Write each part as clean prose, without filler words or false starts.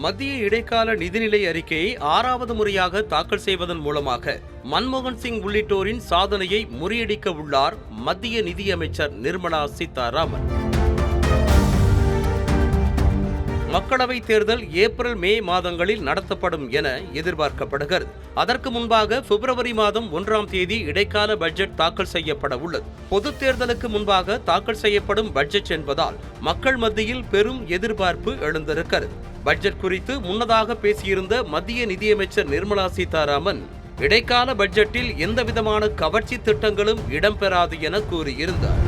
மத்திய இடைக்கால நிதிநிலை அறிக்கையை 6வது முறையாக தாக்கல் செய்வதன் மூலமாக மன்மோகன் சிங் உள்ளிட்டோரின் சாதனையை முறியடிக்க உள்ளார் மத்திய நிதியமைச்சர் நிர்மலா சீதாராமன். மக்களவைத் தேர்தல் ஏப்ரல் மே மாதங்களில் நடத்தப்படும் என எதிர்பார்க்கப்படுகிறது. அதற்கு முன்பாக பிப்ரவரி மாதம் 1ஆம் தேதி இடைக்கால பட்ஜெட் தாக்கல் செய்யப்பட உள்ளது. பொதுத் தேர்தலுக்கு முன்பாக தாக்கல் செய்யப்படும் பட்ஜெட் என்பதால் மக்கள் மத்தியில் பெரும் எதிர்பார்ப்பு எழுந்திருக்கிறது. பட்ஜெட் குறித்து முன்னதாக பேசியிருந்த மத்திய நிதியமைச்சர் நிர்மலா சீதாராமன் இடைக்கால பட்ஜெட்டில் எந்தவிதமான கவர்ச்சி திட்டங்களும் இடம்பெறாது என கூறியிருந்தார்.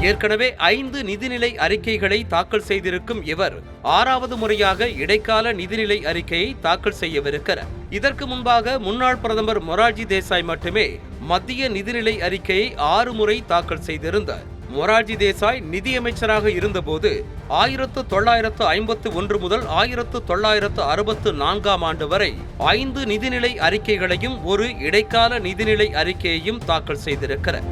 ஏற்கனவே 5 நிதிநிலை அறிக்கைகளை தாக்கல் செய்திருக்கும் இவர் 6வது முறையாக இடைக்கால நிதிநிலை அறிக்கையை தாக்கல் செய்யவிருக்கிறார். இதற்கு முன்பாக முன்னாள் பிரதமர் மொரார்ஜி தேசாய் மட்டுமே மத்திய நிதிநிலை அறிக்கையை 6 முறை தாக்கல் செய்திருந்தார். மொரார்ஜி தேசாய் நிதியமைச்சராக இருந்தபோது 1951 முதல் 1964ஆம் ஆண்டு வரை 5 நிதிநிலை அறிக்கைகளையும் ஒரு இடைக்கால நிதிநிலை அறிக்கையையும் தாக்கல் செய்திருக்கிறார்.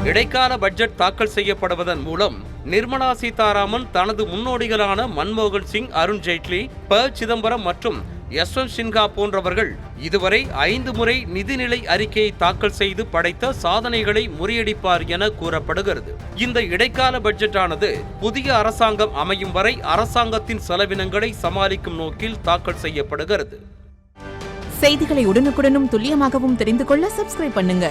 இடைக்கால பட்ஜெட் தாக்கல் செய்யப்படுவதன் மூலம் நிர்மலா சீதாராமன் தனது முன்னோடிகளான மன்மோகன் சிங், அருண் ஜேட்லி, ப. சிதம்பரம் மற்றும் யஷ்வந்த் சின்ஹா போன்றவர்கள் இதுவரை 5 முறை நிதிநிலை அறிக்கையை தாக்கல் செய்து படைத்த சாதனைகளை முறியடிப்பார் என கூறப்படுகிறது. இந்த இடைக்கால பட்ஜெட்டானது புதிய அரசாங்கம் அமையும் வரை அரசாங்கத்தின் செலவினங்களை சமாளிக்கும் நோக்கில் தாக்கல் செய்யப்படுகிறது. செய்திகளை உடனுக்குடனும் துல்லியமாகவும் தெரிந்து கொள்ள சப்ஸ்கிரைப் பண்ணுங்க.